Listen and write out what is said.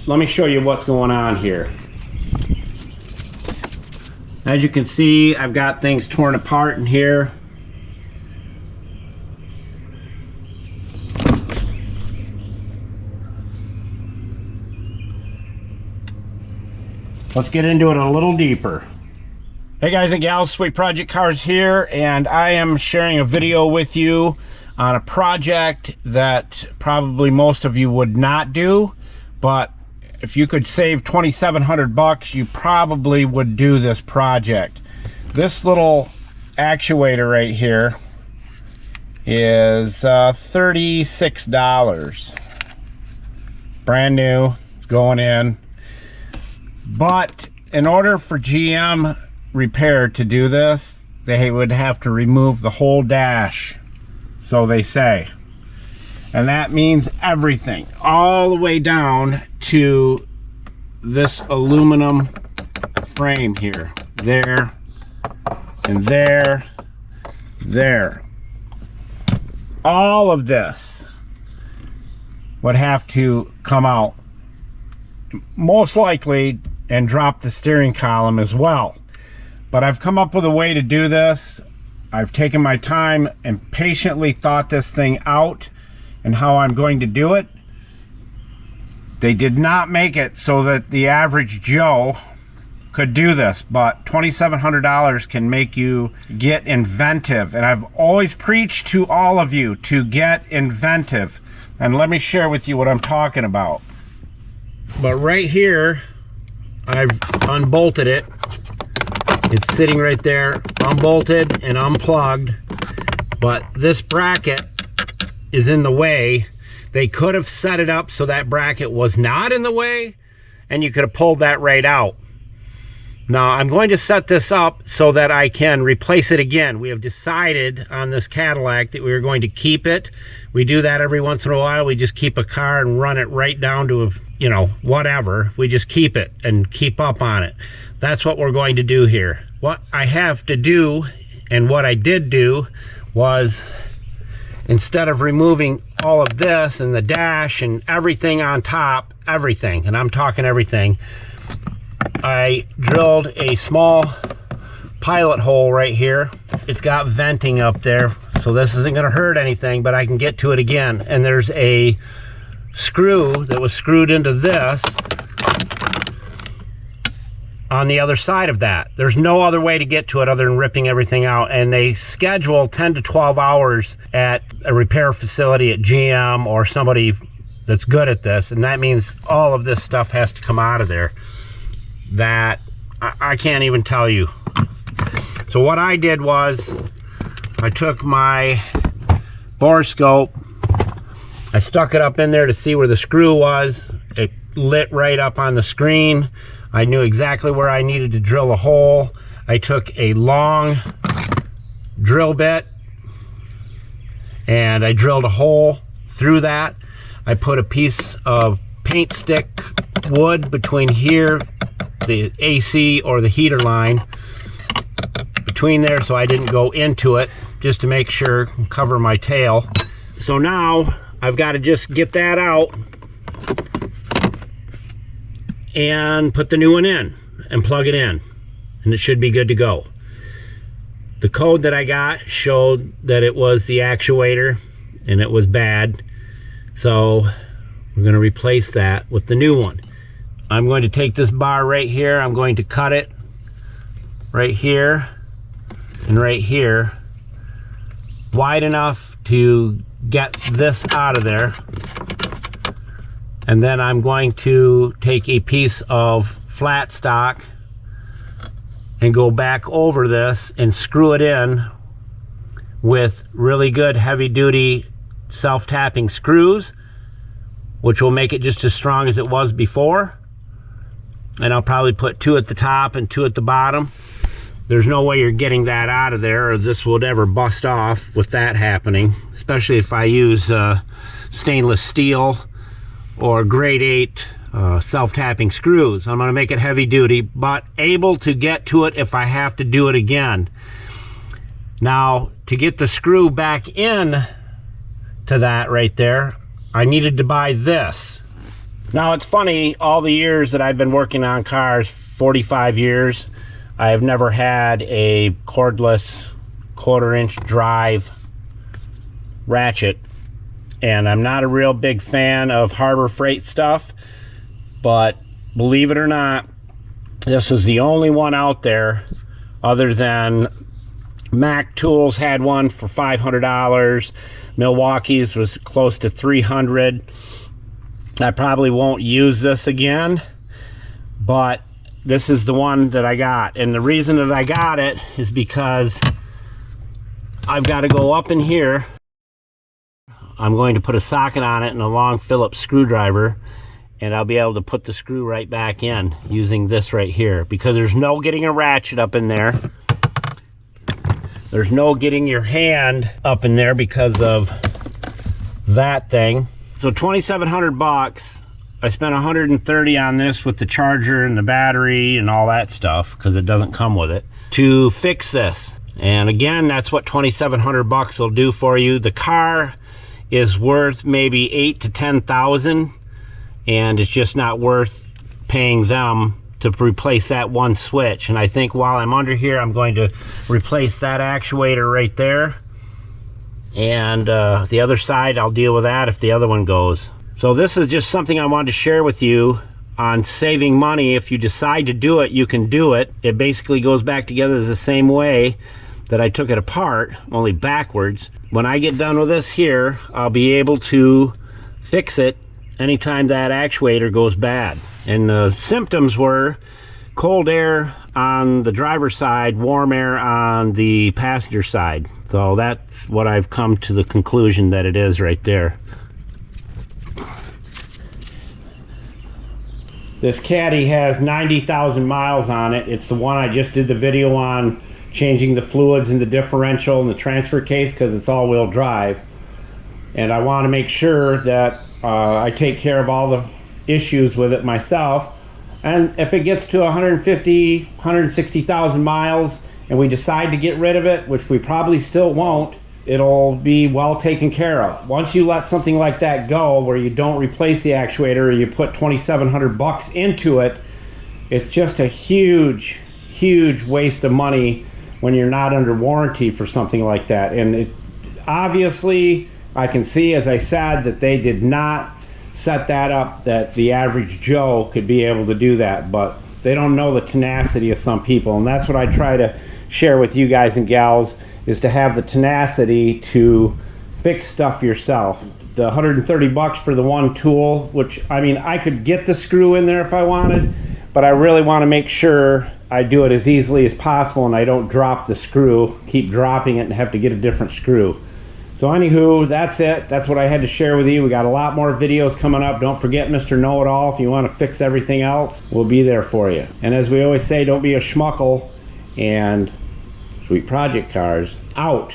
let me show you what's going on here. As you can see, I've got things torn apart in here. Let's get into it a little deeper. Hey guys and gals, Sweet Project Cars here, and I am sharing a video with you on a project that probably most of you would not do, but if you could save 2,700 bucks, you probably would do this project. This little actuator right here is $36. Brand new, it's going in. But in order for GM Repair to do this, they would have to remove the whole dash, so they say. And that means everything, all the way down to this aluminum frame here. There, and there, there. All of this would have to come out, most likely, and drop the steering column as well. But I've come up with a way to do this. I've taken my time and patiently thought this thing out and how I'm going to do it. They did not make it so that the average Joe could do this, but $2,700 can make you get inventive. And I've always preached to all of you to get inventive. And let me share with you what I'm talking about. But right here, I've unbolted it. It's sitting right there, unbolted and unplugged, but this bracket is in the way. They could have set it up so that bracket was not in the way, and you could have pulled that right out. Now, I'm going to set this up so that I can replace it again. We have decided on this Cadillac that we are going to keep it. We do that every once in a while. We just keep a car and run it right down to, you know, whatever. We just keep it and keep up on it. That's what we're going to do here. What I have to do, and what I did do, was instead of removing all of this and the dash and everything on top, everything, and I'm talking everything, I drilled a small pilot hole right here. It's got venting up there, so this isn't going to hurt anything, but I can get to it again. And there's a screw that was screwed into this on the other side of that. There's no other way to get to it other than ripping everything out. And they schedule 10 to 12 hours at a repair facility at GM or somebody that's good at this, and that means all of this stuff has to come out of there. That I can't even tell you. So what I did was I took my borescope, I stuck it up in there to see where the screw was. It lit right up on the screen. I knew exactly where I needed to drill a hole. I took a long drill bit and I drilled a hole through that. I put a piece of paint stick wood between here, the AC or the heater line between there, so I didn't go into it, just to make sure, cover my tail. So now I've got to just get that out and put the new one in and plug it in, and it should be good to go. The code that I got showed that it was the actuator and it was bad, so we're going to replace that with the new one. I'm going to take this bar right here, I'm going to cut it right here and right here, wide enough to get this out of there. And then I'm going to take a piece of flat stock and go back over this and screw it in with really good heavy duty self-tapping screws, which will make it just as strong as it was before. And I'll probably put 2 at the top and 2 at the bottom. There's no way you're getting that out of there, or this would ever bust off with that happening, especially if I use stainless steel or grade 8 self-tapping screws. I'm going to make it heavy duty, but able to get to it if I have to do it again. Now, to get the screw back in to that right there, I needed to buy this. Now it's funny, all the years that I've been working on cars, 45 years, I have never had a cordless 1/4-inch drive ratchet. And I'm not a real big fan of Harbor Freight stuff, but believe it or not, this is the only one out there, other than Mac Tools had one for $500. Milwaukee's was close to $300. I probably won't use this again, but this is the one that I got. And the reason that I got it is because I've got to go up in here. I'm going to put a socket on it and a long Phillips screwdriver, and I'll be able to put the screw right back in using this right here, because there's no getting a ratchet up in there. There's no getting your hand up in there because of that thing. So 2,700 bucks. I spent 130 on this with the charger and the battery and all that stuff, because it doesn't come with it, to fix this. And again, that's what 2,700 bucks will do for you. The car is worth maybe 8 to 10,000, and it's just not worth paying them to replace that one switch. And I think while I'm under here, I'm going to replace that actuator right there, and the other side I'll deal with that if the other one goes. So this is just something I wanted to share with you on saving money. If you decide to do it, you can do it. It basically goes back together the same way that I took it apart, only backwards. When I get done with this here, I'll be able to fix it anytime that actuator goes bad. And the symptoms were cold air on the driver's side, warm air on the passenger side. So that's what I've come to the conclusion that it is right there. This caddy has 90,000 miles on it. It's the one I just did the video on, changing the fluids in the differential and the transfer case, because it's all-wheel drive. And I want to make sure that I take care of all the issues with it myself. And if it gets to 150, 160,000 miles and we decide to get rid of it, which we probably still won't, it'll be well taken care of. Once you let something like that go, where you don't replace the actuator or you put 2,700 bucks into it, it's just a huge waste of money when you're not under warranty for something like that. And it, obviously, I can see, as I said, that they did not set that up that the average Joe could be able to do that, but they don't know the tenacity of some people. And that's what I try to share with you guys and gals, is to have the tenacity to fix stuff yourself. The 130 bucks for the one tool, which, I mean, I could get the screw in there if I wanted, but I really want to make sure I do it as easily as possible and I don't drop the screw, keep dropping it and have to get a different screw. So anywho, that's it. That's what I had to share with you. We got a lot more videos coming up. Don't forget Mr. Know-It-All. If you want to fix everything else, we'll be there for you. And as we always say, don't be a schmuckle, and Sweet Project Cars out.